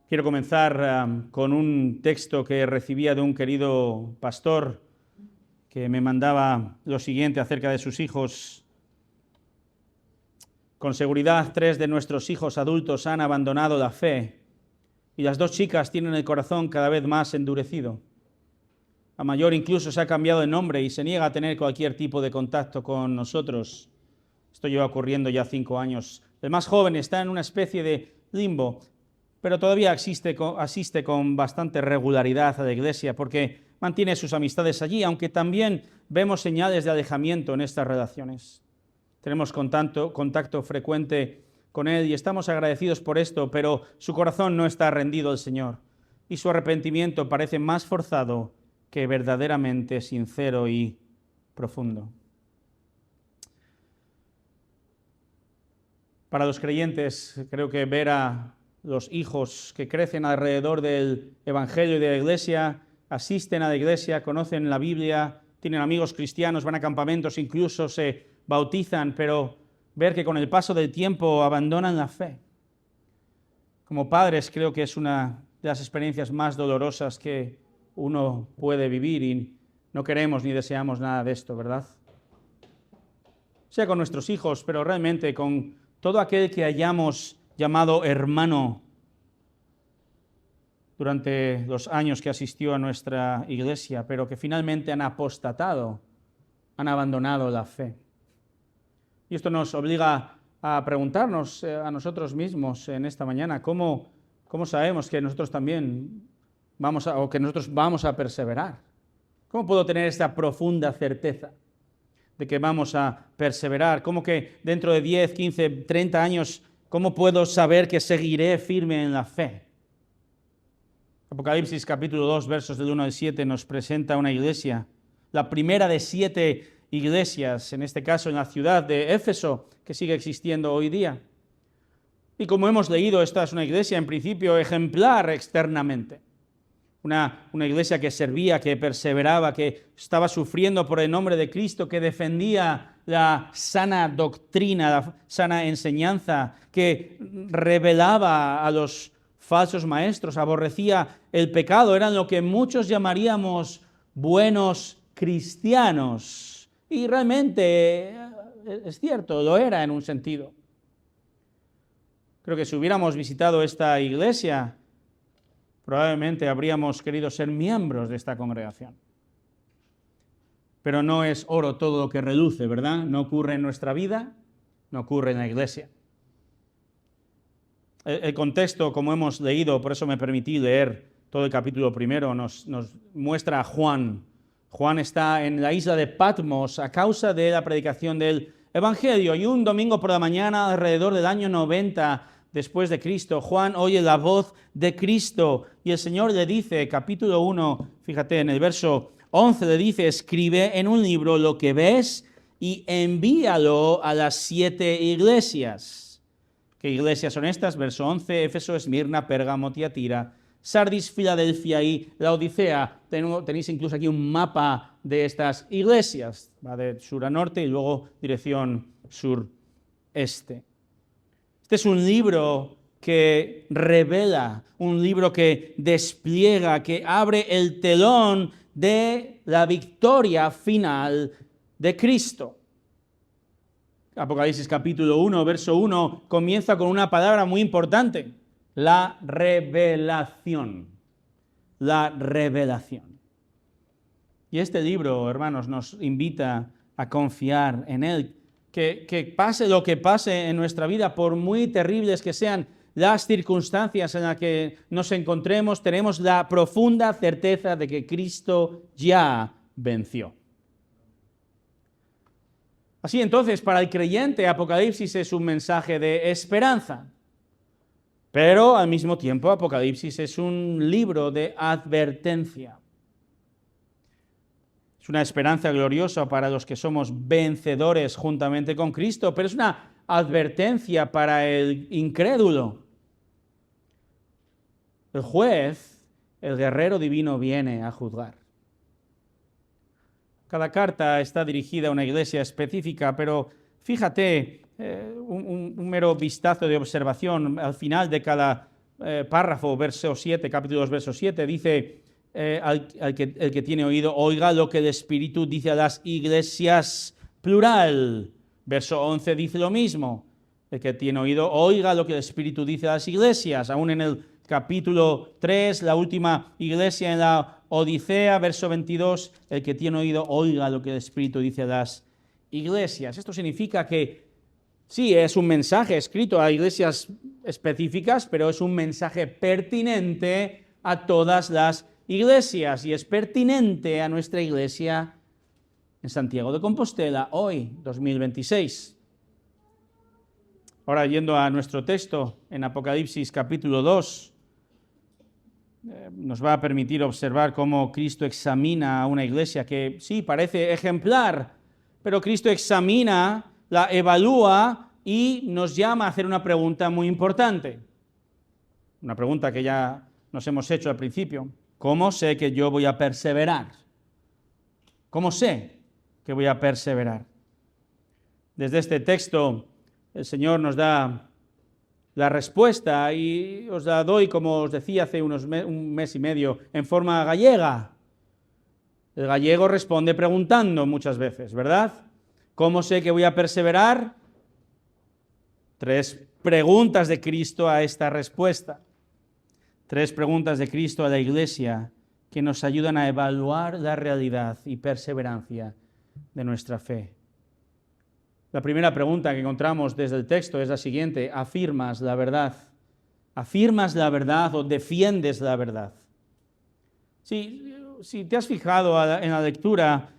Quiero comenzar con un texto que recibía de un querido pastor que me mandaba lo siguiente acerca de sus hijos. Con seguridad, 3 de nuestros hijos adultos han abandonado la fe y las 2 chicas tienen el corazón cada vez más endurecido. La mayor incluso se ha cambiado de nombre y se niega a tener cualquier tipo de contacto con nosotros. Esto lleva ocurriendo ya 5 años. El más joven está en una especie de limbo, pero todavía asiste con bastante regularidad a la iglesia porque mantiene sus amistades allí, aunque también vemos señales de alejamiento en estas relaciones. Tenemos contacto frecuente con él y estamos agradecidos por esto, pero su corazón no está rendido al Señor y su arrepentimiento parece más forzado que verdaderamente sincero y profundo. Para los creyentes, creo que ver a los hijos que crecen alrededor del Evangelio y de la iglesia, asisten a la iglesia, conocen la Biblia, tienen amigos cristianos, van a campamentos, incluso se bautizan, pero ver que con el paso del tiempo abandonan la fe. Como padres creo que es una de las experiencias más dolorosas que uno puede vivir y no queremos ni deseamos nada de esto, ¿verdad? Sea con nuestros hijos, pero realmente con todo aquel que hayamos llamado hermano durante los años que asistió a nuestra iglesia, pero que finalmente han apostatado, han abandonado la fe. Y esto nos obliga a preguntarnos a nosotros mismos en esta mañana, ¿cómo sabemos que nosotros también vamos a perseverar? ¿Cómo puedo tener esta profunda certeza de que vamos a perseverar? ¿Cómo que dentro de 10, 15, 30 años, cómo puedo saber que seguiré firme en la fe? Apocalipsis capítulo 2, versos del 1 al 7 nos presenta una iglesia, la primera de 7 iglesias, en este caso en la ciudad de Éfeso, que sigue existiendo hoy día. Y como hemos leído, esta es una iglesia en principio ejemplar externamente. Una iglesia que servía, que perseveraba, que estaba sufriendo por el nombre de Cristo, que defendía la sana doctrina, la sana enseñanza, que rebelaba a los falsos maestros, aborrecía el pecado. Eran lo que muchos llamaríamos buenos cristianos. Y realmente es cierto, lo era en un sentido. Creo que si hubiéramos visitado esta iglesia, probablemente habríamos querido ser miembros de esta congregación. Pero no es oro todo lo que reluce, ¿verdad? No ocurre en nuestra vida, no ocurre en la iglesia. El contexto, como hemos leído, por eso me permití leer todo el capítulo primero, nos muestra a Juan. Juan está en la isla de Patmos a causa de la predicación del Evangelio. Y un domingo por la mañana, alrededor del año 90 después de Cristo, Juan oye la voz de Cristo y el Señor le dice, capítulo 1, fíjate, en el verso 11 le dice, escribe en un libro lo que ves y envíalo a las 7 iglesias. ¿Qué iglesias son estas? Verso 11, Éfeso, Esmirna, Pérgamo, Tiatira, Sardis, Filadelfia y Laodicea. Tenéis incluso aquí un mapa de estas iglesias. Va de sur a norte y luego dirección sureste. Este es un libro que revela, un libro que despliega, que abre el telón de la victoria final de Cristo. Apocalipsis capítulo 1, verso 1, comienza con una palabra muy importante. La revelación. La revelación. Y este libro, hermanos, nos invita a confiar en él. Que pase lo que pase en nuestra vida, por muy terribles que sean las circunstancias en las que nos encontremos, tenemos la profunda certeza de que Cristo ya venció. Así entonces, para el creyente, Apocalipsis es un mensaje de esperanza. Pero al mismo tiempo, Apocalipsis es un libro de advertencia. Es una esperanza gloriosa para los que somos vencedores juntamente con Cristo, pero es una advertencia para el incrédulo. El juez, el guerrero divino, viene a juzgar. Cada carta está dirigida a una iglesia específica, pero fíjate, un mero vistazo de observación al final de cada párrafo, verso 7, capítulo 2, verso 7, dice, el que tiene oído, oiga lo que el Espíritu dice a las iglesias, plural. Verso 11 dice lo mismo. El que tiene oído, oiga lo que el Espíritu dice a las iglesias. Aún en el capítulo 3, la última iglesia en la Odisea, verso 22, el que tiene oído, oiga lo que el Espíritu dice a las iglesias. Esto significa que sí, es un mensaje escrito a iglesias específicas, pero es un mensaje pertinente a todas las iglesias y es pertinente a nuestra iglesia en Santiago de Compostela hoy, 2026. Ahora, yendo a nuestro texto en Apocalipsis capítulo 2, nos va a permitir observar cómo Cristo examina a una iglesia que sí parece ejemplar, pero Cristo examina, la evalúa y nos llama a hacer una pregunta muy importante. Una pregunta que ya nos hemos hecho al principio. ¿Cómo sé que yo voy a perseverar? ¿Cómo sé que voy a perseverar? Desde este texto, el Señor nos da la respuesta y os la doy, como os decía hace un mes y medio, en forma gallega. El gallego responde preguntando muchas veces, ¿verdad? ¿Cómo sé que voy a perseverar? 3 preguntas de Cristo a esta respuesta. 3 preguntas de Cristo a la iglesia que nos ayudan a evaluar la realidad y perseverancia de nuestra fe. La primera pregunta que encontramos desde el texto es la siguiente: ¿afirmas la verdad? ¿Afirmas la verdad o defiendes la verdad? Si te has fijado en la lectura,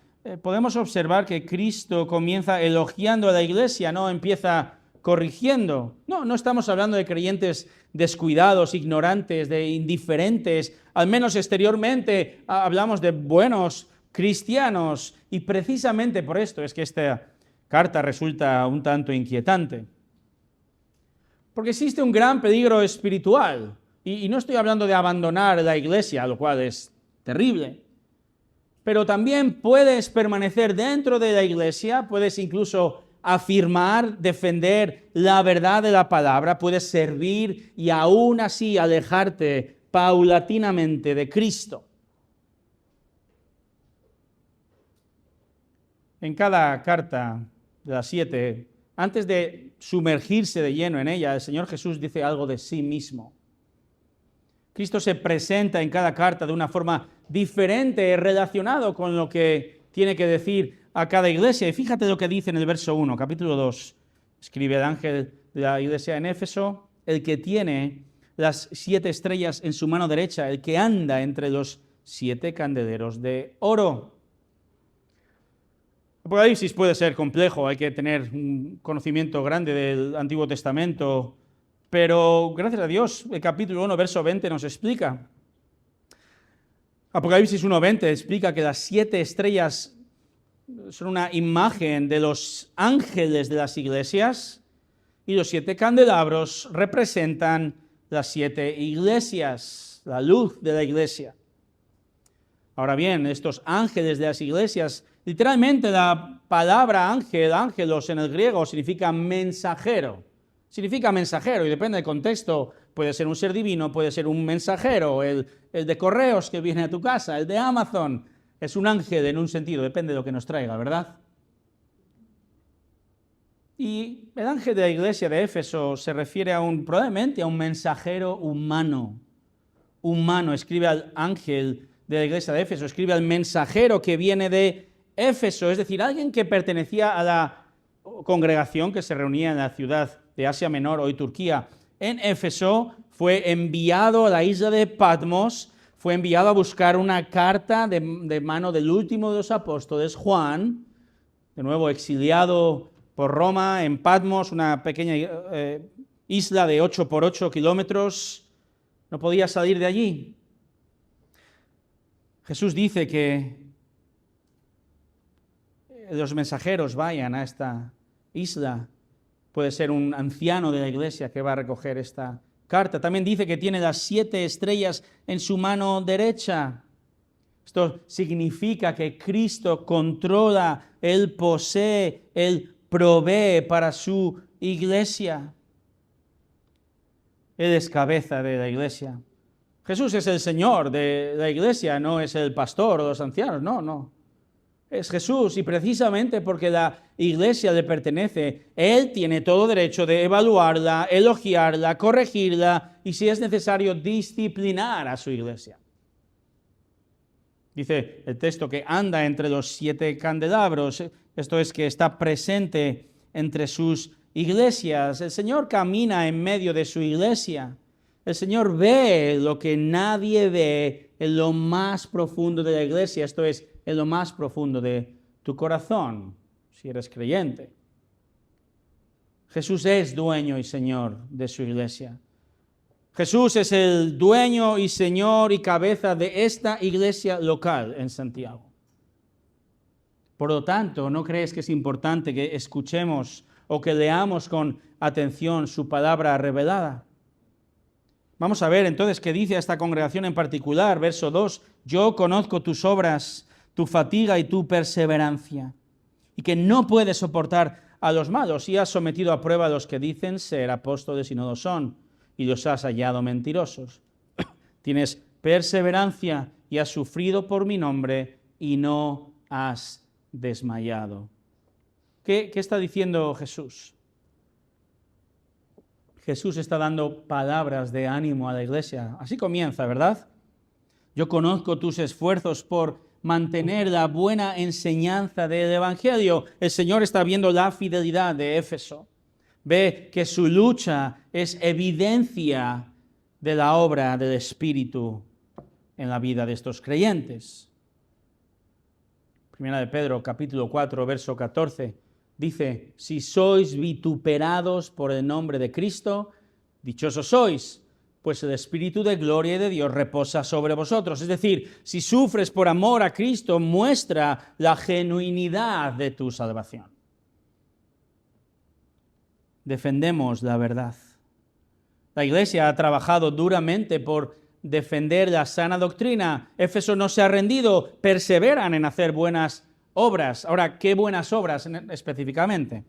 podemos observar que Cristo comienza elogiando a la iglesia, no empieza corrigiendo. No estamos hablando de creyentes descuidados, ignorantes, de indiferentes. Al menos exteriormente hablamos de buenos cristianos. Y precisamente por esto es que esta carta resulta un tanto inquietante. Porque existe un gran peligro espiritual. Y no estoy hablando de abandonar la iglesia, lo cual es terrible. Pero también puedes permanecer dentro de la iglesia, puedes incluso afirmar, defender la verdad de la palabra, puedes servir y aún así alejarte paulatinamente de Cristo. En cada carta de las 7, antes de sumergirse de lleno en ella, el Señor Jesús dice algo de sí mismo. Cristo se presenta en cada carta de una forma diferente, relacionado con lo que tiene que decir a cada iglesia. Y fíjate lo que dice en el verso 1, capítulo 2. Escribe el ángel de la iglesia en Éfeso: el que tiene las 7 estrellas en su mano derecha, el que anda entre los 7 candeleros de oro. Apocalipsis puede ser complejo, hay que tener un conocimiento grande del Antiguo Testamento, pero gracias a Dios el capítulo 1, verso 20 nos explica. Apocalipsis 1:20 explica que las 7 estrellas son una imagen de los ángeles de las iglesias y los 7 candelabros representan las 7 iglesias, la luz de la iglesia. Ahora bien, estos ángeles de las iglesias, literalmente la palabra ángel, ángelos en el griego, significa mensajero. Significa mensajero y depende del contexto, puede ser un ser divino, puede ser un mensajero, el de correos que viene a tu casa, el de Amazon. Es un ángel en un sentido, depende de lo que nos traiga, ¿verdad? Y el ángel de la iglesia de Éfeso se refiere probablemente a un mensajero humano. Humano, escribe al ángel de la iglesia de Éfeso, escribe al mensajero que viene de Éfeso, es decir, alguien que pertenecía a la congregación que se reunía en la ciudad de Asia Menor, hoy Turquía, en Éfeso, fue enviado a la isla de Patmos, fue enviado a buscar una carta de mano del último de los apóstoles, Juan, de nuevo exiliado por Roma en Patmos, una pequeña isla de 8 por 8 kilómetros, no podía salir de allí. Jesús dice que los mensajeros vayan a esta isla. Puede ser un anciano de la iglesia que va a recoger esta carta. También dice que tiene las 7 estrellas en su mano derecha. Esto significa que Cristo controla, Él posee, Él provee para su iglesia. Él es cabeza de la iglesia. Jesús es el Señor de la iglesia, no es el pastor o los ancianos, no. Es Jesús, y precisamente porque la iglesia le pertenece, Él tiene todo derecho de evaluarla, elogiarla, corregirla y, si es necesario, disciplinar a su iglesia. Dice el texto que anda entre los 7 candelabros, esto es que está presente entre sus iglesias. El Señor camina en medio de su iglesia. El Señor ve lo que nadie ve en lo más profundo de la iglesia, esto es, en lo más profundo de tu corazón, si eres creyente. Jesús es dueño y Señor de su iglesia. Jesús es el dueño y Señor y cabeza de esta iglesia local en Santiago. Por lo tanto, ¿no crees que es importante que escuchemos o que leamos con atención su palabra revelada? Vamos a ver entonces qué dice a esta congregación en particular, verso 2. Yo conozco tus obras, tu fatiga y tu perseverancia, y que no puedes soportar a los malos, y has sometido a prueba a los que dicen ser apóstoles y no lo son, y los has hallado mentirosos. Tienes perseverancia y has sufrido por mi nombre y no has desmayado. ¿Qué está diciendo Jesús? Jesús está dando palabras de ánimo a la iglesia. Así comienza, ¿verdad? Yo conozco tus esfuerzos por mantener la buena enseñanza del Evangelio. El Señor está viendo la fidelidad de Éfeso. Ve que su lucha es evidencia de la obra del Espíritu en la vida de estos creyentes. Primera de Pedro, capítulo 4, verso 14, dice, si sois vituperados por el nombre de Cristo, dichosos sois, pues el Espíritu de gloria y de Dios reposa sobre vosotros. Es decir, si sufres por amor a Cristo, muestra la genuinidad de tu salvación. Defendemos la verdad. La iglesia ha trabajado duramente por defender la sana doctrina. Éfeso no se ha rendido, perseveran en hacer buenas obras. Ahora, ¿qué buenas obras específicamente?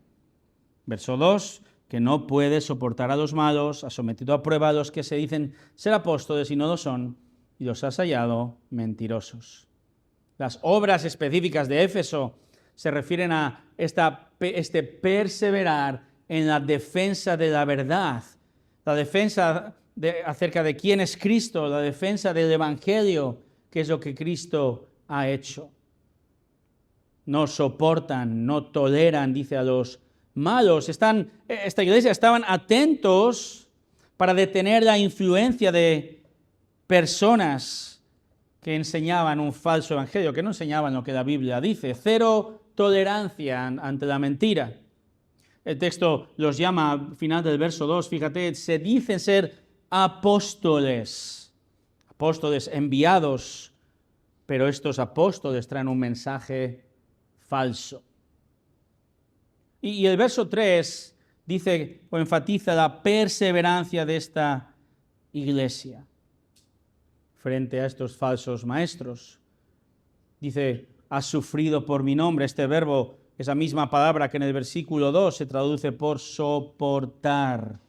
Verso 2, que no puede soportar a los malos, ha sometido a prueba a los que se dicen ser apóstoles y no lo son, y los has hallado mentirosos. Las obras específicas de Éfeso se refieren a este perseverar en la defensa de la verdad, la defensa acerca de quién es Cristo, la defensa del Evangelio, que es lo que Cristo ha hecho. No soportan, no toleran, dice, a los malos. Esta iglesia estaban atentos para detener la influencia de personas que enseñaban un falso evangelio, que no enseñaban lo que la Biblia dice. Cero tolerancia ante la mentira. El texto los llama, al final del verso 2, fíjate, se dicen ser apóstoles enviados, pero estos apóstoles traen un mensaje falso. Y el verso 3 dice o enfatiza la perseverancia de esta iglesia frente a estos falsos maestros. Dice, has sufrido por mi nombre. Este verbo, esa misma palabra que en el versículo 2 se traduce por soportar.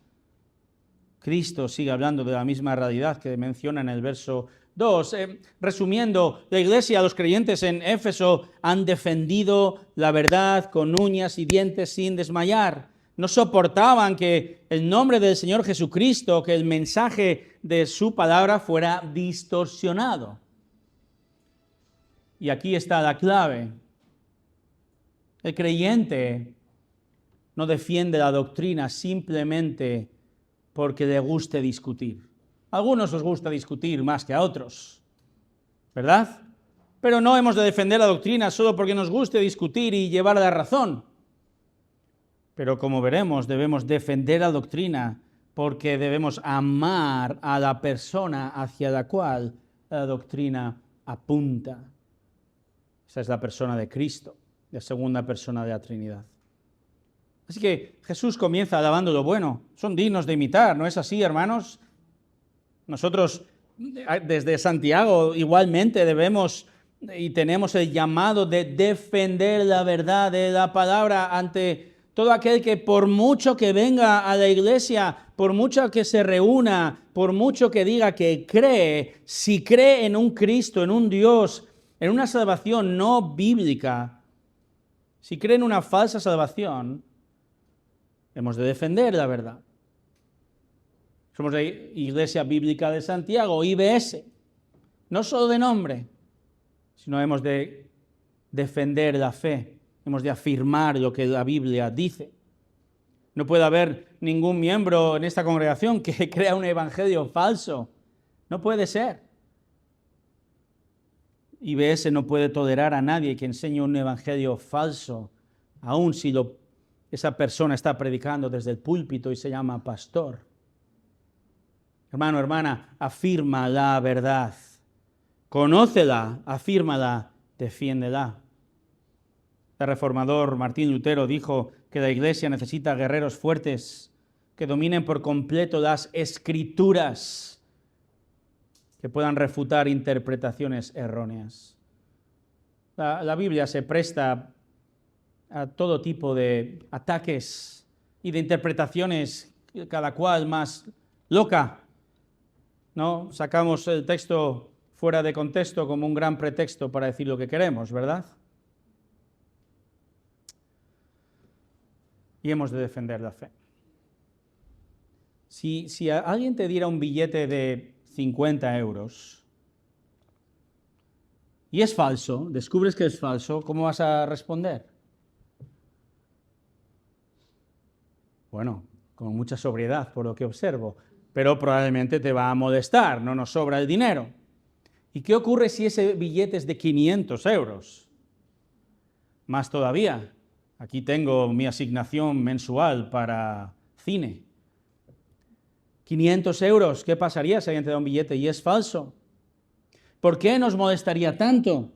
Cristo sigue hablando de la misma realidad que menciona en el verso 2. Resumiendo, la iglesia, los creyentes en Éfeso han defendido la verdad con uñas y dientes sin desmayar. No soportaban que el nombre del Señor Jesucristo, que el mensaje de su palabra fuera distorsionado. Y aquí está la clave. El creyente no defiende la doctrina simplemente porque le guste discutir. A algunos os gusta discutir más que a otros, ¿verdad? Pero no hemos de defender la doctrina solo porque nos guste discutir y llevar la razón. Pero como veremos, debemos defender la doctrina porque debemos amar a la persona hacia la cual la doctrina apunta. Esa es la persona de Cristo, la segunda persona de la Trinidad. Así que Jesús comienza alabando lo bueno. Son dignos de imitar, ¿no es así, hermanos? Nosotros desde Santiago igualmente debemos y tenemos el llamado de defender la verdad de la palabra ante Todo aquel que por mucho que venga a la iglesia, por mucho que se reúna, por mucho que diga que cree, si cree en un Cristo, en un Dios, en una salvación no bíblica, si cree en una falsa salvación, hemos de defender la verdad. Somos la Iglesia Bíblica de Santiago, IBS, no solo de nombre, sino hemos de defender la fe. Hemos de afirmar lo que la Biblia dice. No puede haber ningún miembro en esta congregación que crea un evangelio falso. No puede ser. IBS no puede tolerar a nadie que enseñe un evangelio falso, aun si esa persona está predicando desde el púlpito y se llama pastor. Hermano, hermana, afirma la verdad. Conócela, afírmala, defiéndela. El reformador Martín Lutero dijo que la Iglesia necesita guerreros fuertes que dominen por completo las Escrituras, que puedan refutar interpretaciones erróneas. La Biblia se presta a todo tipo de ataques y de interpretaciones, cada cual más loca, ¿no? Sacamos el texto fuera de contexto como un gran pretexto para decir lo que queremos, ¿verdad? Y hemos de defender la fe. Si alguien te diera un billete de 50 euros y es falso, descubres que es falso, ¿cómo vas a responder? Bueno, con mucha sobriedad, por lo que observo, pero probablemente te va a molestar, no nos sobra el dinero. ¿Y qué ocurre si ese billete es de 500 euros? Más todavía. Aquí tengo mi asignación mensual para cine. 500 euros, ¿qué pasaría si alguien te da un billete y es falso? ¿Por qué nos molestaría tanto?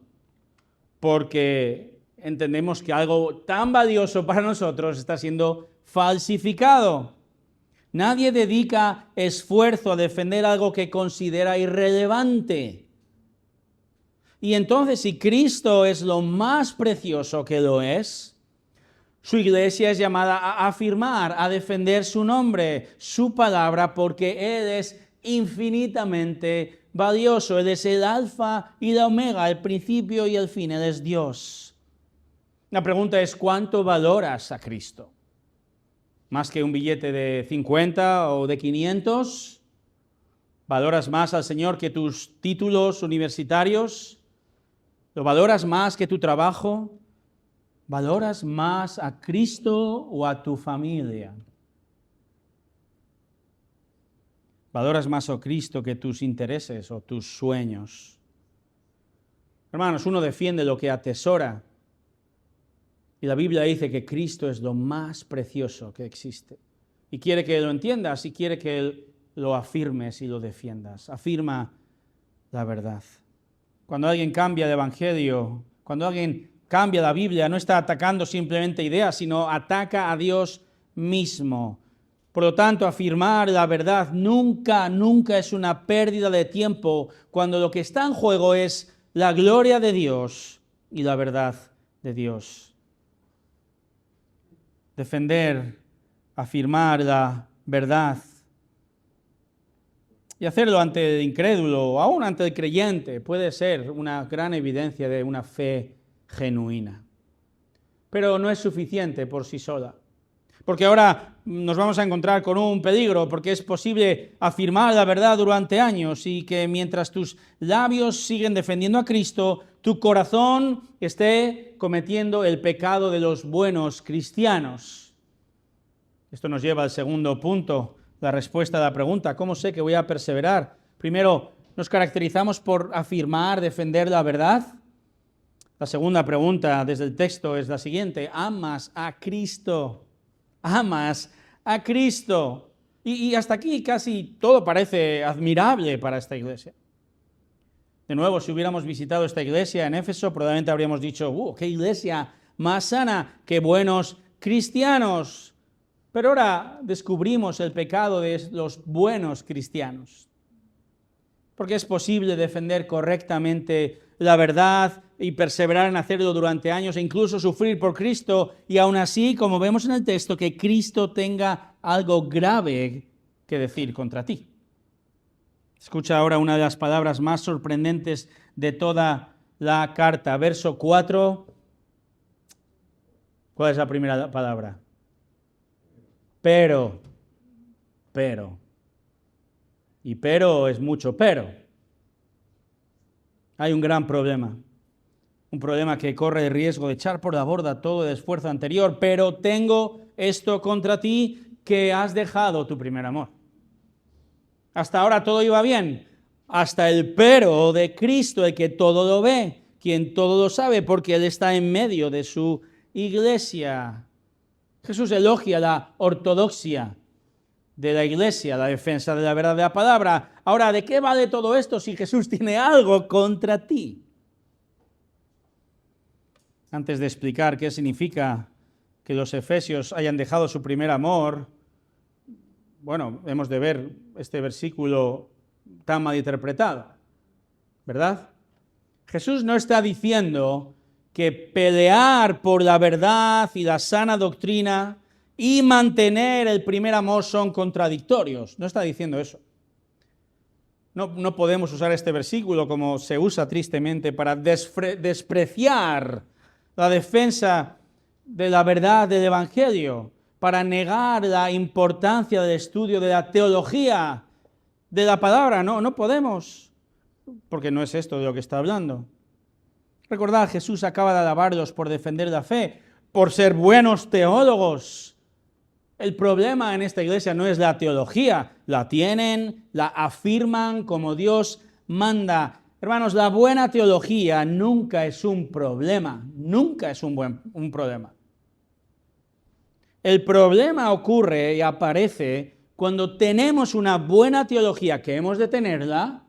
Porque entendemos que algo tan valioso para nosotros está siendo falsificado. Nadie dedica esfuerzo a defender algo que considera irrelevante. Y entonces, si Cristo es lo más precioso que lo es, su iglesia es llamada a afirmar, a defender su nombre, su palabra, porque Él es infinitamente valioso. Él es el alfa y la omega, el principio y el fin. Él es Dios. La pregunta es, ¿cuánto valoras a Cristo? ¿Más que un billete de 50 o de 500? ¿Valoras más al Señor que tus títulos universitarios? ¿Lo valoras más que tu trabajo? ¿Valoras más a Cristo o a tu familia? ¿Valoras más a Cristo que tus intereses o tus sueños? Hermanos, uno defiende lo que atesora. Y la Biblia dice que Cristo es lo más precioso que existe. Y quiere que lo entiendas y quiere que lo afirmes y lo defiendas. Afirma la verdad. Cuando alguien cambia el Evangelio, cuando alguien cambia la Biblia, no está atacando simplemente ideas, sino ataca a Dios mismo. Por lo tanto, afirmar la verdad nunca es una pérdida de tiempo cuando lo que está en juego es la gloria de Dios y la verdad de Dios. Defender, afirmar la verdad y hacerlo ante el incrédulo o aún ante el creyente puede ser una gran evidencia de una fe genuina. Pero no es suficiente por sí sola. Porque ahora nos vamos a encontrar con un peligro, porque es posible afirmar la verdad durante años y que mientras tus labios siguen defendiendo a Cristo, tu corazón esté cometiendo el pecado de los buenos cristianos. Esto nos lleva al segundo punto, la respuesta a la pregunta, ¿cómo sé que voy a perseverar? Primero, ¿nos caracterizamos por afirmar, defender la verdad? La segunda pregunta desde el texto es la siguiente, ¿amas a Cristo? ¿Amas a Cristo? Y hasta aquí casi todo parece admirable para esta iglesia. De nuevo, si hubiéramos visitado esta iglesia en Éfeso, probablemente habríamos dicho, ¡qué iglesia más sana! ¡Qué buenos cristianos! Pero ahora descubrimos el pecado de los buenos cristianos. Porque es posible defender correctamente la verdad y perseverar en hacerlo durante años e incluso sufrir por Cristo, y aún así, como vemos en el texto, que Cristo tenga algo grave que decir contra ti. Escucha ahora una de las palabras más sorprendentes de toda la carta, verso 4. ¿Cuál es la primera palabra? Pero. Y pero es mucho pero. Hay un gran problema. Un problema que corre el riesgo de echar por la borda todo el esfuerzo anterior, pero tengo esto contra ti, que has dejado tu primer amor. Hasta ahora todo iba bien, hasta el pero de Cristo, el que todo lo ve, quien todo lo sabe, porque Él está en medio de su iglesia. Jesús elogia la ortodoxia de la iglesia, la defensa de la verdad de la palabra. Ahora, ¿de qué vale todo esto si Jesús tiene algo contra ti? Antes de explicar qué significa que los efesios hayan dejado su primer amor, bueno, hemos de ver este versículo tan mal interpretado, ¿verdad? Jesús no está diciendo que pelear por la verdad y la sana doctrina y mantener el primer amor son contradictorios. No está diciendo eso. No podemos usar este versículo como se usa tristemente para despreciar la defensa de la verdad del Evangelio, para negar la importancia del estudio de la teología de la palabra. No podemos, porque no es esto de lo que está hablando. Recordad, Jesús acaba de alabarlos por defender la fe, por ser buenos teólogos. El problema en esta iglesia no es la teología, la tienen, la afirman como Dios manda. Hermanos, la buena teología nunca es un problema, nunca es un problema. El problema ocurre y aparece cuando tenemos una buena teología, que hemos de tenerla,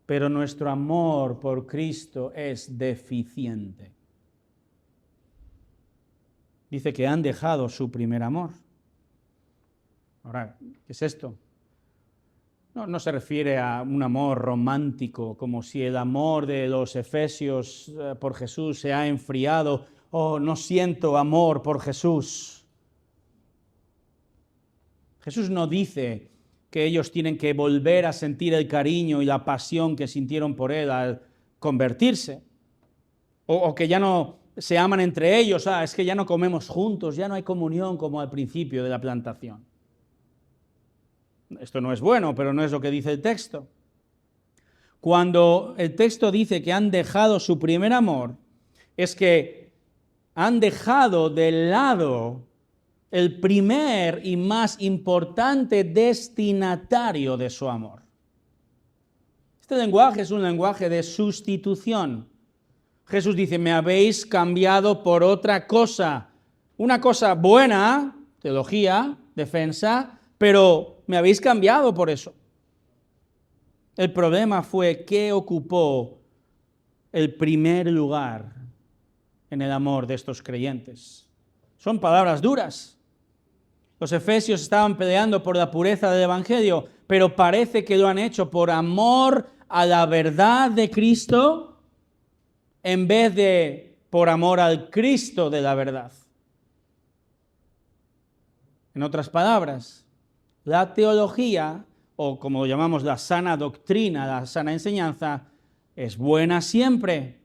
pero nuestro amor por Cristo es deficiente. Dice que han dejado su primer amor. Ahora, ¿qué es esto? No se refiere a un amor romántico, como si el amor de los efesios por Jesús se ha enfriado. Oh, no siento amor por Jesús. Jesús no dice que ellos tienen que volver a sentir el cariño y la pasión que sintieron por Él al convertirse. O que ya no se aman entre ellos. Es que ya no comemos juntos, ya no hay comunión como al principio de la plantación. Esto no es bueno, pero no es lo que dice el texto. Cuando el texto dice que han dejado su primer amor, es que han dejado de lado el primer y más importante destinatario de su amor. Este lenguaje es un lenguaje de sustitución. Jesús dice, me habéis cambiado por otra cosa. Una cosa buena, teología, defensa, pero me habéis cambiado por eso. El problema fue que ocupó el primer lugar en el amor de estos creyentes. Son palabras duras. Los efesios estaban peleando por la pureza del Evangelio, pero parece que lo han hecho por amor a la verdad de Cristo en vez de por amor al Cristo de la verdad. En otras palabras, la teología, o como lo llamamos la sana doctrina, la sana enseñanza, es buena siempre,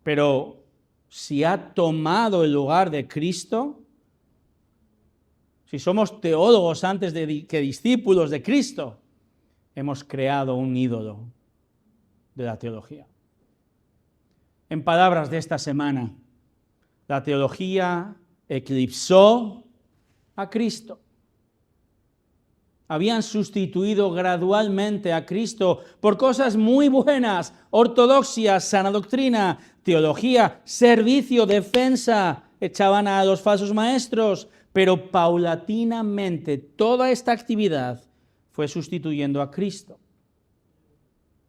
pero si ha tomado el lugar de Cristo, si somos teólogos antes que discípulos de Cristo, hemos creado un ídolo de la teología. En palabras de esta semana, la teología eclipsó a Cristo. Habían sustituido gradualmente a Cristo por cosas muy buenas: ortodoxia, sana doctrina, teología, servicio, defensa. Echaban a los falsos maestros, pero paulatinamente toda esta actividad fue sustituyendo a Cristo.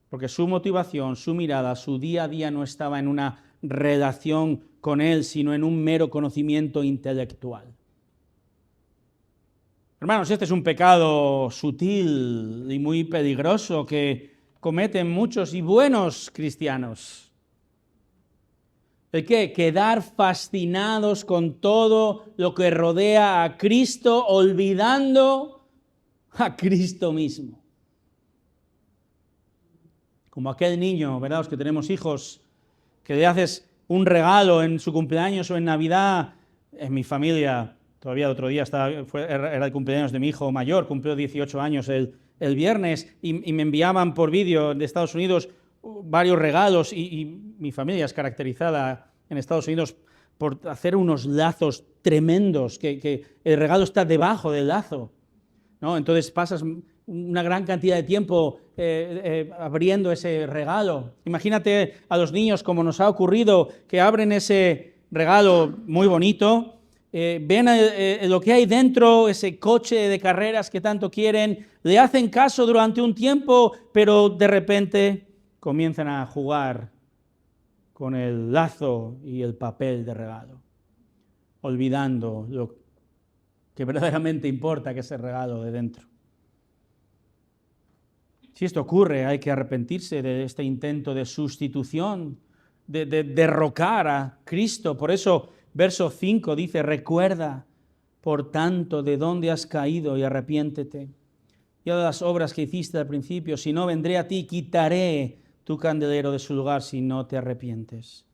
Porque su motivación, su mirada, su día a día no estaba en una relación con Él, sino en un mero conocimiento intelectual. Hermanos, este es un pecado sutil y muy peligroso que cometen muchos y buenos cristianos. ¿El qué? Quedar fascinados con todo lo que rodea a Cristo, olvidando a Cristo mismo. Como aquel niño, ¿verdad? Los que tenemos hijos, que le haces un regalo en su cumpleaños o en Navidad. En mi familia, todavía el otro día era el cumpleaños de mi hijo mayor, cumplió 18 años el viernes, y me enviaban por vídeo de Estados Unidos varios regalos, y mi familia es caracterizada en Estados Unidos por hacer unos lazos tremendos, que el regalo está debajo del lazo, ¿no? Entonces pasas una gran cantidad de tiempo abriendo ese regalo. Imagínate a los niños, como nos ha ocurrido, que abren ese regalo muy bonito, ven lo que hay dentro, ese coche de carreras que tanto quieren, le hacen caso durante un tiempo, pero de repente comienzan a jugar con el lazo y el papel de regalo, olvidando lo que verdaderamente importa, que es el regalo de dentro. Si esto ocurre, hay que arrepentirse de este intento de sustitución, de derrocar a Cristo. Por eso, verso 5 dice: recuerda, por tanto, de dónde has caído y arrepiéntete. Y de las obras que hiciste al principio, si no, vendré a ti y quitaré tu candelero de su lugar si no te arrepientes.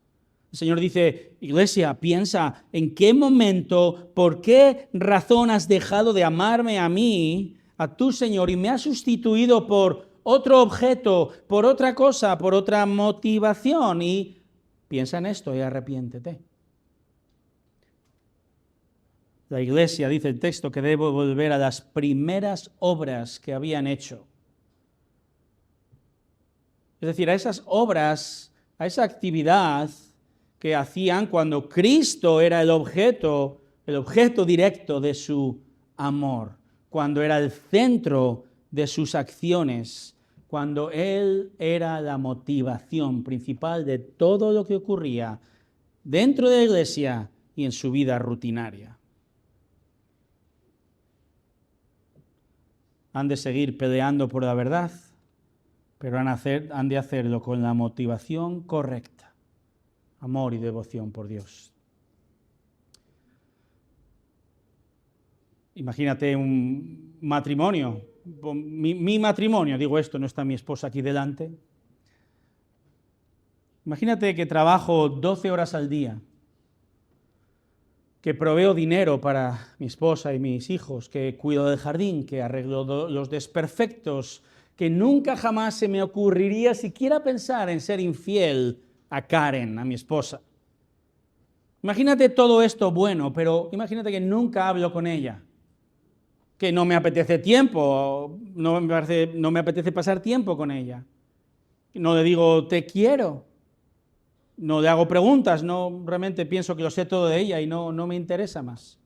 El Señor dice: iglesia, piensa, ¿en qué momento, por qué razón has dejado de amarme a mí, a tu Señor, y me has sustituido por otro objeto, por otra cosa, por otra motivación? Y piensa en esto y arrepiéntete. La iglesia, dice el texto, que debe volver a las primeras obras que habían hecho. Es decir, a esas obras, a esa actividad que hacían cuando Cristo era el objeto directo de su amor, cuando era el centro de sus acciones, cuando Él era la motivación principal de todo lo que ocurría dentro de la iglesia y en su vida rutinaria. Han de seguir peleando por la verdad, pero han de hacerlo con la motivación correcta: amor y devoción por Dios. Imagínate un matrimonio, mi matrimonio, digo esto, no está mi esposa aquí delante. Imagínate que trabajo 12 horas al día, que proveo dinero para mi esposa y mis hijos, que cuido del jardín, que arreglo los desperfectos, que nunca jamás se me ocurriría siquiera pensar en ser infiel a Karen, a mi esposa. Imagínate todo esto bueno, pero imagínate que nunca hablo con ella, que no me apetece tiempo, no me apetece pasar tiempo con ella. No le digo te quiero, no le hago preguntas, no realmente pienso que lo sé todo de ella y no me interesa más.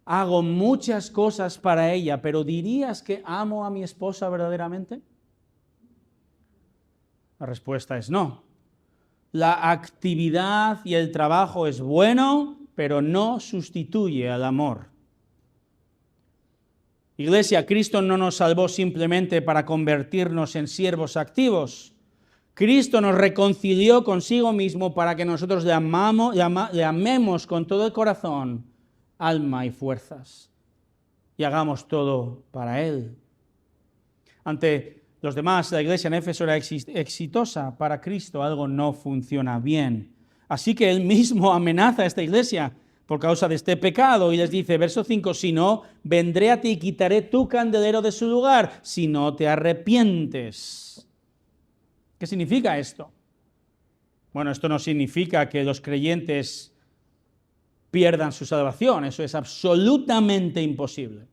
Hago muchas cosas para ella, pero ¿dirías que amo a mi esposa verdaderamente? La respuesta es no. La actividad y el trabajo es bueno, pero no sustituye al amor. Iglesia, Cristo no nos salvó simplemente para convertirnos en siervos activos. Cristo nos reconcilió consigo mismo para que nosotros le amemos con todo el corazón, alma y fuerzas, y hagamos todo para Él. Ante los demás, la iglesia en Éfeso era exitosa. Para Cristo algo no funciona bien. Así que Él mismo amenaza a esta iglesia por causa de este pecado y les dice, verso 5, si no, vendré a ti y quitaré tu candelero de su lugar, si no te arrepientes. ¿Qué significa esto? Bueno, esto no significa que los creyentes pierdan su salvación, eso es absolutamente imposible.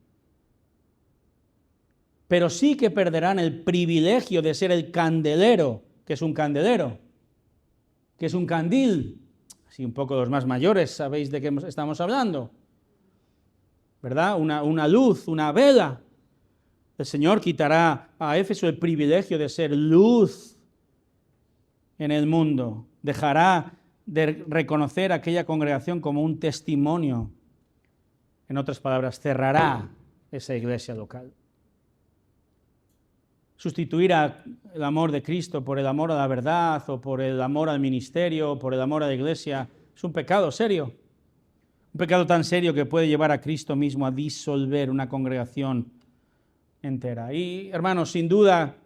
Pero sí que perderán el privilegio de ser el candelero. ¿Qué es un candelero? ¿Qué es un candil? Así un poco los más mayores sabéis de qué estamos hablando, ¿verdad? Una luz, una vela. El Señor quitará a Éfeso el privilegio de ser luz en el mundo. Dejará de reconocer a aquella congregación como un testimonio. En otras palabras, cerrará esa iglesia local. sustituir el amor de Cristo por el amor a la verdad o por el amor al ministerio o por el amor a la iglesia es un pecado serio. Un pecado tan serio que puede llevar a Cristo mismo a disolver una congregación entera. Y hermanos, sin duda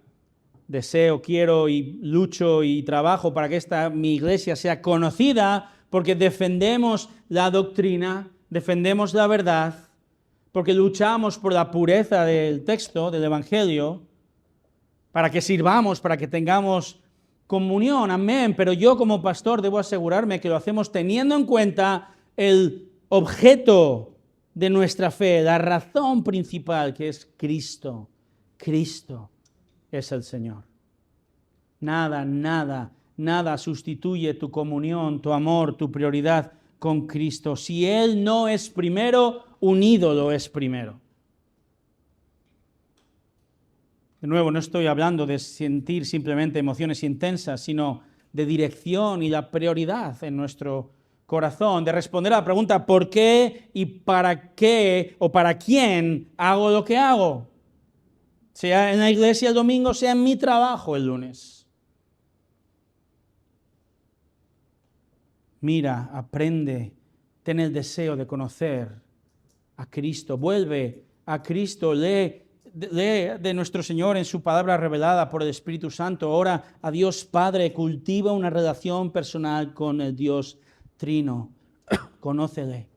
deseo, quiero y lucho y trabajo para que mi iglesia sea conocida porque defendemos la doctrina, defendemos la verdad, porque luchamos por la pureza del texto, del Evangelio, para que sirvamos, para que tengamos comunión, amén. Pero yo como pastor debo asegurarme que lo hacemos teniendo en cuenta el objeto de nuestra fe, la razón principal, que es Cristo. Cristo es el Señor. Nada, nada, nada sustituye tu comunión, tu amor, tu prioridad con Cristo. Si Él no es primero, un ídolo es primero. De nuevo, no estoy hablando de sentir simplemente emociones intensas, sino de dirección y la prioridad en nuestro corazón, de responder a la pregunta ¿por qué y para qué o para quién hago lo que hago? Sea en la iglesia el domingo, sea en mi trabajo el lunes. Mira, aprende, ten el deseo de conocer a Cristo, vuelve a Cristo, lee de nuestro Señor en su palabra revelada por el Espíritu Santo, ora a Dios Padre, cultiva una relación personal con el Dios Trino, conócele.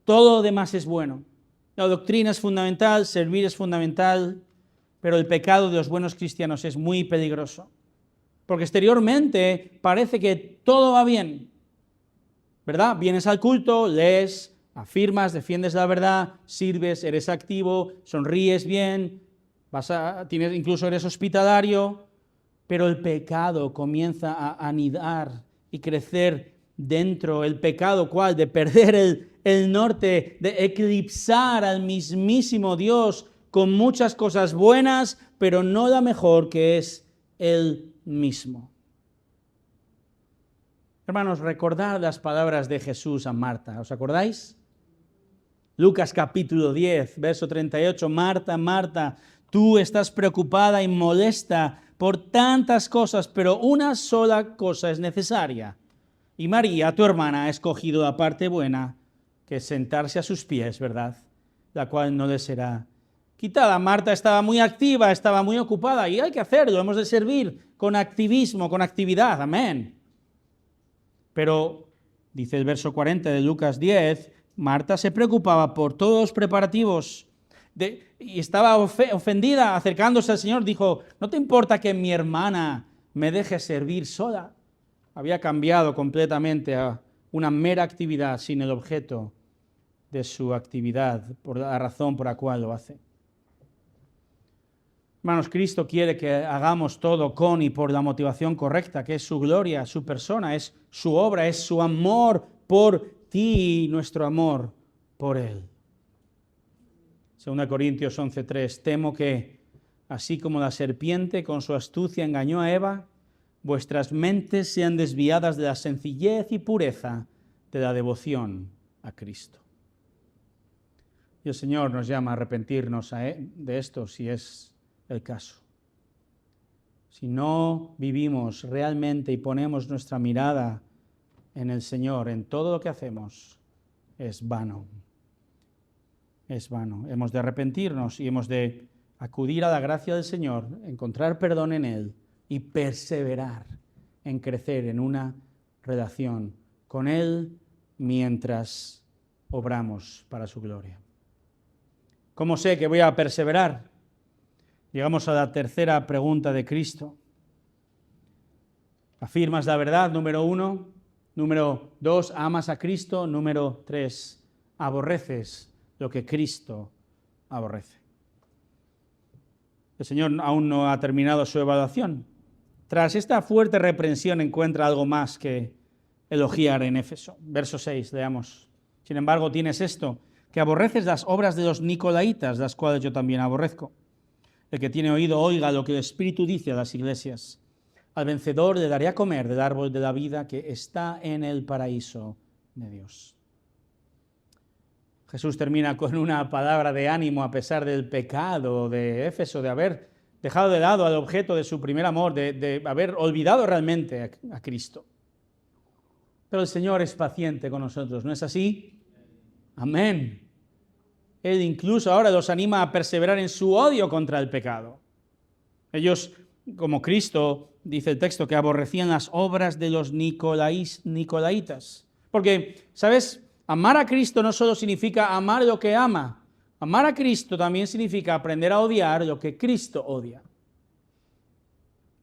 Todo lo demás es bueno. La doctrina es fundamental, servir es fundamental, pero el pecado de los buenos cristianos es muy peligroso, porque exteriormente parece que todo va bien, ¿verdad? Vienes al culto, lees, afirmas, defiendes la verdad, sirves, eres activo, sonríes bien, incluso eres hospitalario, pero el pecado comienza a anidar y crecer dentro. El pecado, ¿cuál? De perder el norte, de eclipsar al mismísimo Dios con muchas cosas buenas, pero no la mejor, que es Él mismo. Hermanos, recordad las palabras de Jesús a Marta, ¿os acordáis? Lucas capítulo 10, verso 38, Marta, Marta, tú estás preocupada y molesta por tantas cosas, pero una sola cosa es necesaria. Y María, tu hermana, ha escogido la parte buena, que es sentarse a sus pies, ¿verdad? La cual no le será quitada. Marta estaba muy activa, estaba muy ocupada, y hay que hacerlo, hemos de servir con activismo, con actividad, amén. Pero, dice el verso 40 de Lucas 10, Marta se preocupaba por todos los preparativos y estaba ofendida acercándose al Señor. Dijo, ¿no te importa que mi hermana me deje servir sola? Había cambiado completamente a una mera actividad sin el objeto de su actividad, por la razón por la cual lo hace. Hermanos, Cristo quiere que hagamos todo con y por la motivación correcta, que es su gloria, su persona, es su obra, es su amor por ti y nuestro amor por Él. 2 Corintios 11:3, temo que, así como la serpiente con su astucia engañó a Eva, vuestras mentes sean desviadas de la sencillez y pureza de la devoción a Cristo. Y el Señor nos llama a arrepentirnos de esto si es el caso. Si no vivimos realmente y ponemos nuestra mirada en el Señor, en todo lo que hacemos, es vano. Es vano. Hemos de arrepentirnos y hemos de acudir a la gracia del Señor, encontrar perdón en Él y perseverar en crecer en una relación con Él mientras obramos para su gloria. ¿Cómo sé que voy a perseverar? Llegamos a la tercera pregunta de Cristo. ¿Afirmas la verdad? Número 1. Número 2, amas a Cristo. Número 3, aborreces lo que Cristo aborrece. El Señor aún no ha terminado su evaluación. Tras esta fuerte reprensión encuentra algo más que elogiar en Éfeso. Verso 6, leamos. Sin embargo, tienes esto, que aborreces las obras de los nicolaitas, las cuales yo también aborrezco. El que tiene oído, oiga lo que el Espíritu dice a las iglesias. Al vencedor le daré a comer del árbol de la vida que está en el paraíso de Dios. Jesús termina con una palabra de ánimo a pesar del pecado de Éfeso, de haber dejado de lado al objeto de su primer amor, de haber olvidado realmente a Cristo. Pero el Señor es paciente con nosotros, ¿no es así? Amén. Él incluso ahora los anima a perseverar en su odio contra el pecado. Ellos, como Cristo, dice el texto, que aborrecían las obras de los nicolaitas. Porque, ¿sabes? Amar a Cristo no solo significa amar lo que ama. Amar a Cristo también significa aprender a odiar lo que Cristo odia.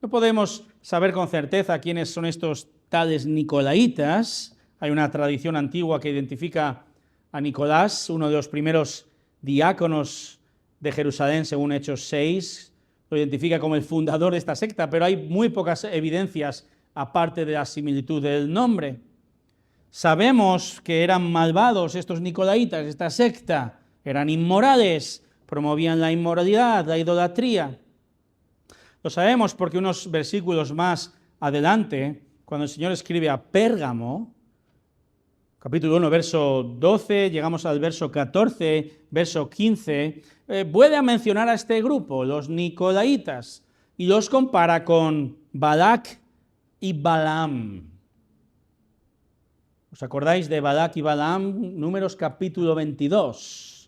No podemos saber con certeza quiénes son estos tales nicolaitas. Hay una tradición antigua que identifica a Nicolás, uno de los primeros diáconos de Jerusalén, según Hechos 6. Lo identifica como el fundador de esta secta, pero hay muy pocas evidencias aparte de la similitud del nombre. Sabemos que eran malvados estos nicolaitas, esta secta. Eran inmorales, promovían la inmoralidad, la idolatría. Lo sabemos porque unos versículos más adelante, cuando el Señor escribe a Pérgamo, capítulo 1, verso 12, llegamos al verso 14, verso 15, vuelve a mencionar a este grupo, los nicolaitas, y los compara con Balac y Balaam. ¿Os acordáis de Balac y Balaam? Números capítulo 22.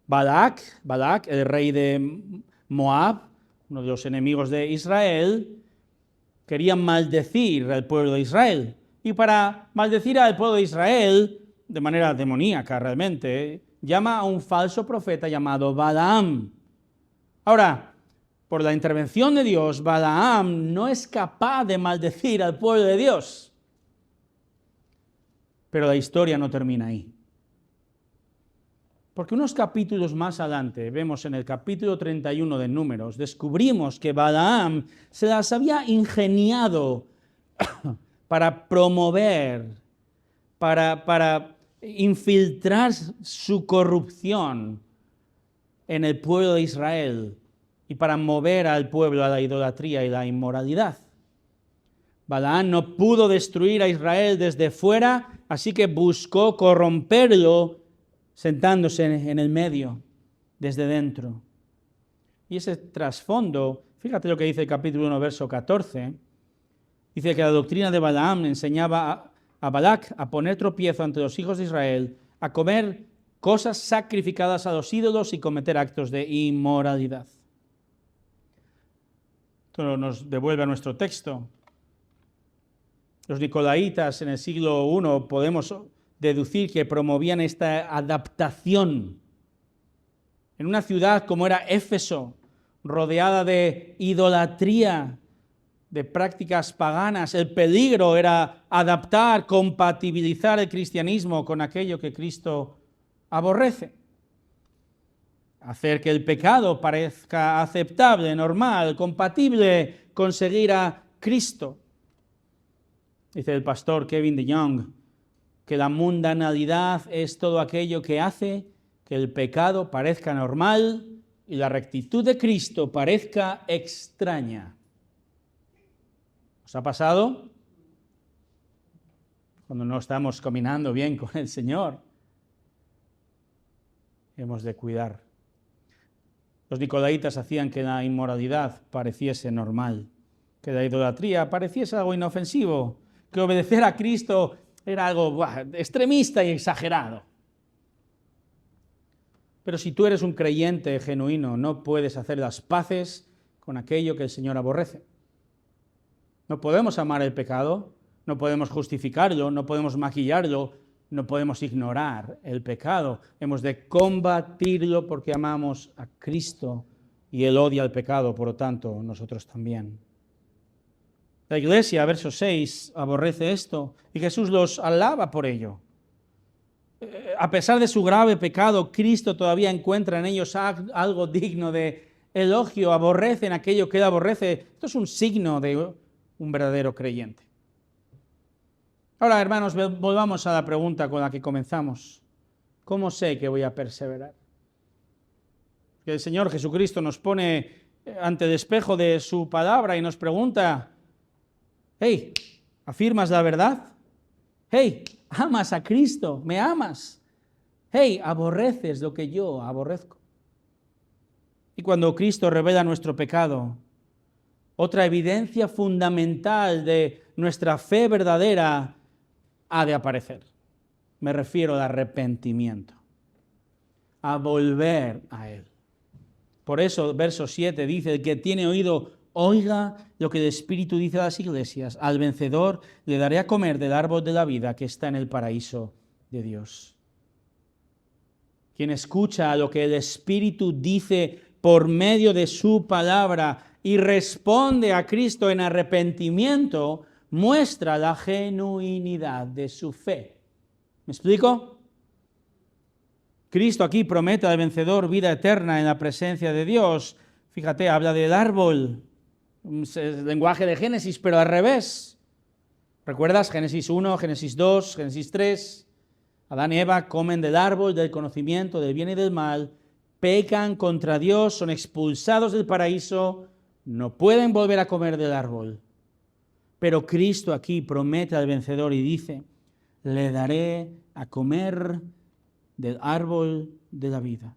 Balac, el rey de Moab, uno de los enemigos de Israel, quería maldecir al pueblo de Israel. Y para maldecir al pueblo de Israel, de manera demoníaca realmente, llama a un falso profeta llamado Balaam. Ahora, por la intervención de Dios, Balaam no es capaz de maldecir al pueblo de Dios. Pero la historia no termina ahí. Porque unos capítulos más adelante, vemos en el capítulo 31 de Números, descubrimos que Balaam se las había ingeniado para promover, para infiltrar su corrupción en el pueblo de Israel y para mover al pueblo a la idolatría y la inmoralidad. Balaam no pudo destruir a Israel desde fuera, así que buscó corromperlo sentándose en el medio, desde dentro. Y ese trasfondo, fíjate lo que dice el capítulo 1, verso 14, dice que la doctrina de Balaam enseñaba a Balac a poner tropiezo ante los hijos de Israel, a comer cosas sacrificadas a los ídolos y cometer actos de inmoralidad. Esto nos devuelve a nuestro texto. Los nicolaitas en el siglo I podemos deducir que promovían esta adaptación. En una ciudad como era Éfeso, rodeada de idolatría, de prácticas paganas, el peligro era adaptar, compatibilizar el cristianismo con aquello que Cristo aborrece. Hacer que el pecado parezca aceptable, normal, compatible con seguir a Cristo. Dice el pastor Kevin DeYoung que la mundanalidad es todo aquello que hace que el pecado parezca normal y la rectitud de Cristo parezca extraña. ¿Os ha pasado? Cuando no estamos caminando bien con el Señor, hemos de cuidar. Los nicolaitas hacían que la inmoralidad pareciese normal, que la idolatría pareciese algo inofensivo, que obedecer a Cristo era algo extremista y exagerado. Pero si tú eres un creyente genuino, no puedes hacer las paces con aquello que el Señor aborrece. No podemos amar el pecado, no podemos justificarlo, no podemos maquillarlo, no podemos ignorar el pecado. Hemos de combatirlo porque amamos a Cristo y Él odia el pecado, por lo tanto, nosotros también. La iglesia, verso 6, aborrece esto y Jesús los alaba por ello. A pesar de su grave pecado, Cristo todavía encuentra en ellos algo digno de elogio, aborrecen aquello que Él aborrece. Esto es un signo de un verdadero creyente. Ahora, hermanos, volvamos a la pregunta con la que comenzamos. ¿Cómo sé que voy a perseverar? Que el Señor Jesucristo nos pone ante el espejo de su palabra y nos pregunta: hey, ¿afirmas la verdad? Hey, ¿amas a Cristo? ¿Me amas? Hey, ¿aborreces lo que yo aborrezco? Y cuando Cristo revela nuestro pecado, otra evidencia fundamental de nuestra fe verdadera ha de aparecer. Me refiero al arrepentimiento, a volver a Él. Por eso, verso 7 dice, el que tiene oído, oiga lo que el Espíritu dice a las iglesias. Al vencedor le daré a comer del árbol de la vida que está en el paraíso de Dios. Quien escucha lo que el Espíritu dice por medio de su palabra y responde a Cristo en arrepentimiento, muestra la genuinidad de su fe. ¿Me explico? Cristo aquí promete al vencedor vida eterna en la presencia de Dios. Fíjate, habla del árbol, el lenguaje de Génesis, pero al revés. ¿Recuerdas? Génesis 1, Génesis 2, Génesis 3. Adán y Eva comen del árbol del conocimiento del bien y del mal, pecan contra Dios, son expulsados del paraíso, no pueden volver a comer del árbol. Pero Cristo aquí promete al vencedor y dice, le daré a comer del árbol de la vida.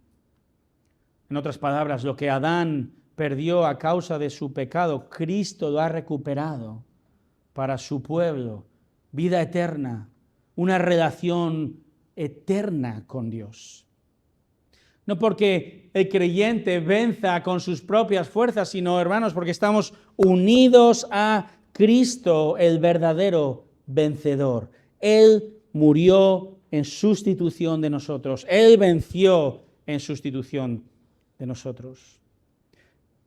En otras palabras, lo que Adán perdió a causa de su pecado, Cristo lo ha recuperado para su pueblo, vida eterna, una relación eterna con Dios. No porque el creyente venza con sus propias fuerzas, sino, hermanos, porque estamos unidos a Cristo, el verdadero vencedor. Él murió en sustitución de nosotros. Él venció en sustitución de nosotros.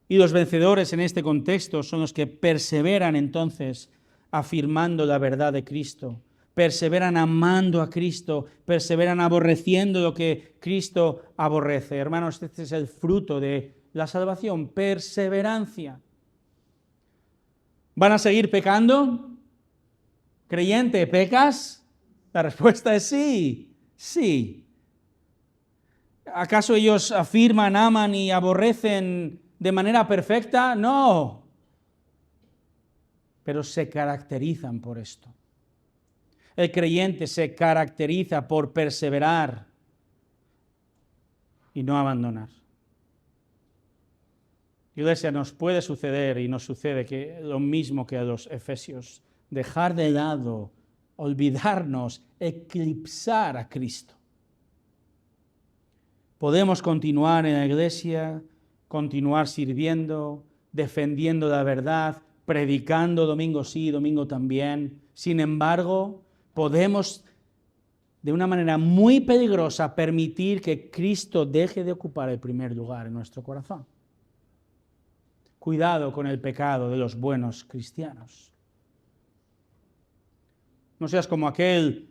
Y los vencedores en este contexto son los que perseveran entonces afirmando la verdad de Cristo. Perseveran amando a Cristo, perseveran aborreciendo lo que Cristo aborrece. Hermanos, este es el fruto de la salvación, perseverancia. ¿Van a seguir pecando? Creyente, ¿pecas? La respuesta es sí, sí. ¿Acaso ellos afirman, aman y aborrecen de manera perfecta? No. Pero se caracterizan por esto. El creyente se caracteriza por perseverar y no abandonar. Iglesia, nos puede suceder y nos sucede que lo mismo que a los efesios, dejar de lado, olvidarnos, eclipsar a Cristo. Podemos continuar en la iglesia, continuar sirviendo, defendiendo la verdad, predicando domingo sí, domingo también. Sin embargo, podemos de una manera muy peligrosa permitir que Cristo deje de ocupar el primer lugar en nuestro corazón. Cuidado con el pecado de los buenos cristianos. No seas como aquel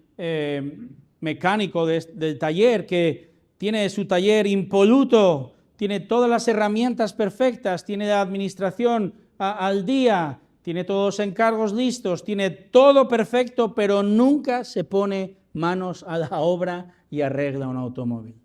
mecánico del taller que tiene su taller impoluto, tiene todas las herramientas perfectas, tiene la administración al día, tiene todos los encargos listos, tiene todo perfecto, pero nunca se pone manos a la obra y arregla un automóvil.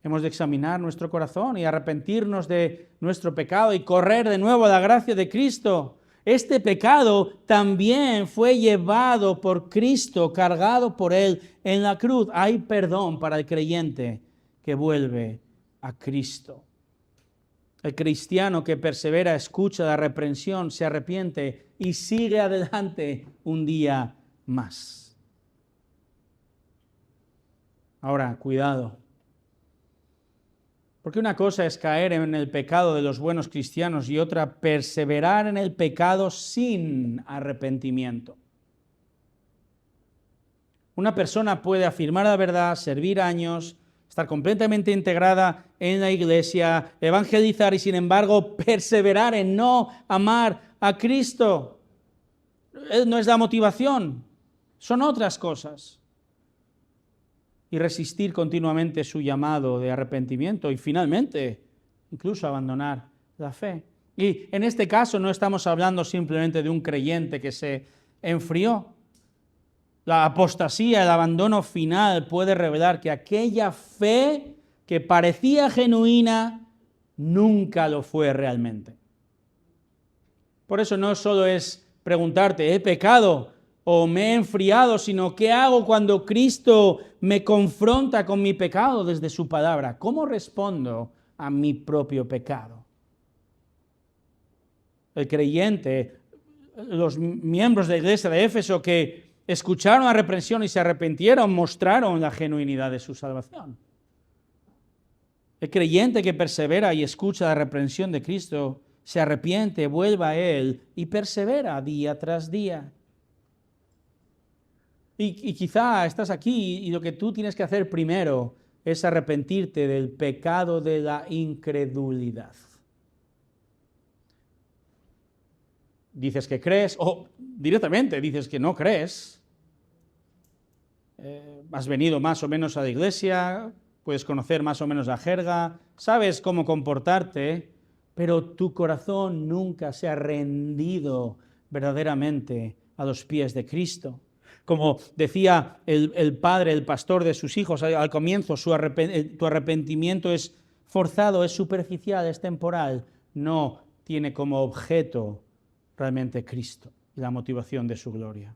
Hemos de examinar nuestro corazón y arrepentirnos de nuestro pecado y correr de nuevo a la gracia de Cristo. Este pecado también fue llevado por Cristo, cargado por Él en la cruz. Hay perdón para el creyente que vuelve a Cristo. El cristiano que persevera, escucha la reprensión, se arrepiente y sigue adelante un día más. Ahora, cuidado. Porque una cosa es caer en el pecado de los buenos cristianos y otra perseverar en el pecado sin arrepentimiento. Una persona puede afirmar la verdad, servir años, estar completamente integrada en la iglesia, evangelizar y sin embargo perseverar en no amar a Cristo. No es la motivación, son otras cosas. Y resistir continuamente su llamado de arrepentimiento y finalmente incluso abandonar la fe. Y en este caso no estamos hablando simplemente de un creyente que se enfrió. La apostasía, el abandono final puede revelar que aquella fe que parecía genuina nunca lo fue realmente. Por eso no solo es preguntarte, ¿he pecado? o me he enfriado, sino qué hago cuando Cristo me confronta con mi pecado desde su palabra. ¿Cómo respondo a mi propio pecado? El creyente, los miembros de la iglesia de Éfeso que escucharon la reprensión y se arrepintieron, mostraron la genuinidad de su salvación. El creyente que persevera y escucha la reprensión de Cristo, se arrepiente, vuelve a Él y persevera día tras día. Y quizá estás aquí y lo que tú tienes que hacer primero es arrepentirte del pecado de la incredulidad. Dices que crees, o directamente dices que no crees. Has venido más o menos a la iglesia, puedes conocer más o menos la jerga, sabes cómo comportarte, pero tu corazón nunca se ha rendido verdaderamente a los pies de Cristo. Como decía el padre, el pastor de sus hijos al comienzo, tu arrepentimiento es forzado, es superficial, es temporal, no tiene como objeto realmente Cristo y la motivación de su gloria.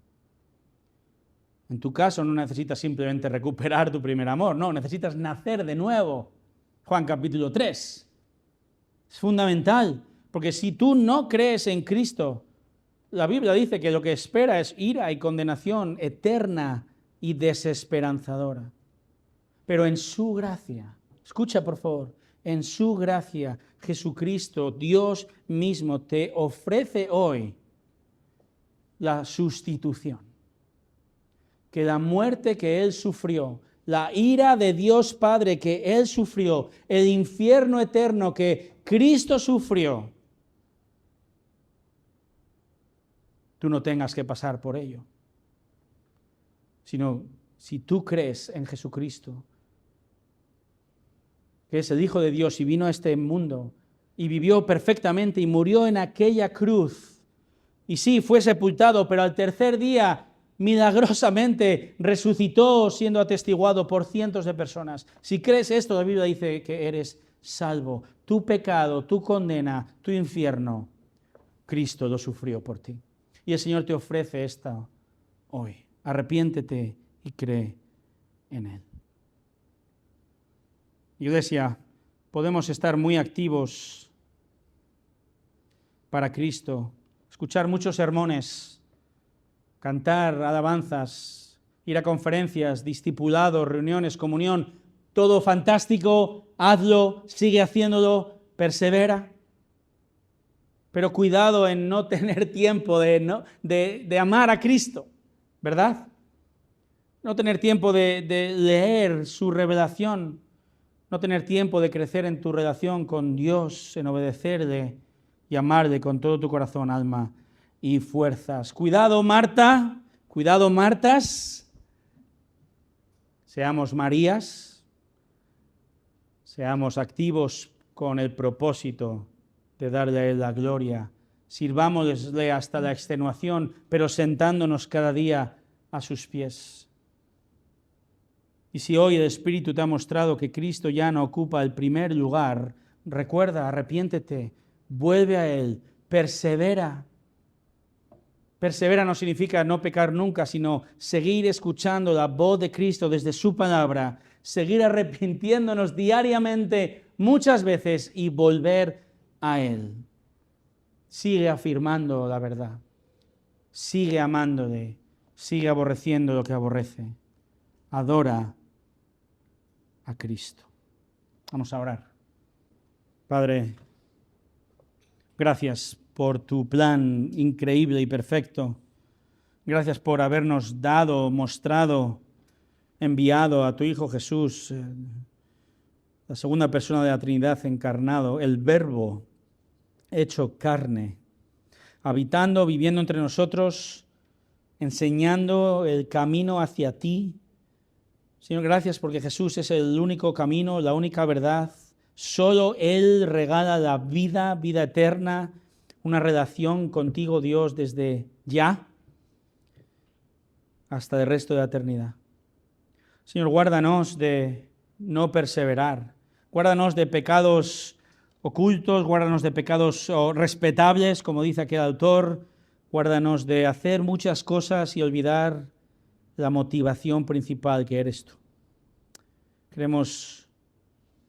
En tu caso no necesitas simplemente recuperar tu primer amor, no, necesitas nacer de nuevo. Juan capítulo 3. Es fundamental, porque si tú no crees en Cristo, la Biblia dice que lo que espera es ira y condenación eterna y desesperanzadora. Pero en su gracia, escucha por favor, en su gracia, Jesucristo, Dios mismo, te ofrece hoy la sustitución. Que la muerte que Él sufrió, la ira de Dios Padre que Él sufrió, el infierno eterno que Cristo sufrió, tú no tengas que pasar por ello. Sino, si tú crees en Jesucristo, que es el Hijo de Dios y vino a este mundo y vivió perfectamente y murió en aquella cruz, y sí, fue sepultado, pero al tercer día milagrosamente resucitó siendo atestiguado por cientos de personas. Si crees esto, la Biblia dice que eres salvo. Tu pecado, tu condena, tu infierno, Cristo lo sufrió por ti. Y el Señor te ofrece esta hoy. Arrepiéntete y cree en Él. Iglesia, podemos estar muy activos para Cristo, escuchar muchos sermones, cantar alabanzas, ir a conferencias, discipulados, reuniones, comunión, todo fantástico, hazlo, sigue haciéndolo, persevera. Pero cuidado en no tener tiempo de amar a Cristo, ¿verdad? No tener tiempo de leer su revelación, no tener tiempo de crecer en tu relación con Dios, en obedecerle y amarle con todo tu corazón, alma y fuerzas. Cuidado, Marta, cuidado, Martas. Seamos Marías, seamos activos con el propósito de darle a Él la gloria. Sirvámosle hasta la extenuación, pero sentándonos cada día a sus pies. Y si hoy el Espíritu te ha mostrado que Cristo ya no ocupa el primer lugar, recuerda, arrepiéntete, vuelve a Él, persevera. Persevera no significa no pecar nunca, sino seguir escuchando la voz de Cristo desde su palabra, seguir arrepintiéndonos diariamente muchas veces y volver a Él. Sigue afirmando la verdad, sigue amándole, sigue aborreciendo lo que aborrece. Adora a Cristo. Vamos a orar. Padre, gracias por tu plan increíble y perfecto. Gracias por habernos dado, mostrado, enviado a tu Hijo Jesús, la segunda persona de la Trinidad encarnado, el Verbo hecho carne, habitando, viviendo entre nosotros, enseñando el camino hacia ti. Señor, gracias porque Jesús es el único camino, la única verdad. Solo Él regala la vida, vida eterna, una relación contigo, Dios, desde ya hasta el resto de la eternidad. Señor, guárdanos de no perseverar. Guárdanos de pecados ocultos, guárdanos de pecados respetables, como dice aquel autor. Guárdanos de hacer muchas cosas y olvidar la motivación principal que eres tú. Queremos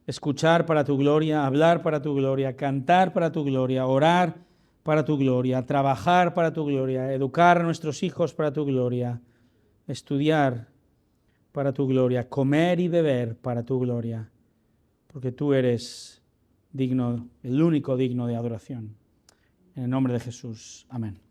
escuchar para tu gloria, hablar para tu gloria, cantar para tu gloria, orar para tu gloria, trabajar para tu gloria, educar a nuestros hijos para tu gloria, estudiar para tu gloria, comer y beber para tu gloria, porque tú eres digno, el único digno de adoración. En el nombre de Jesús. Amén.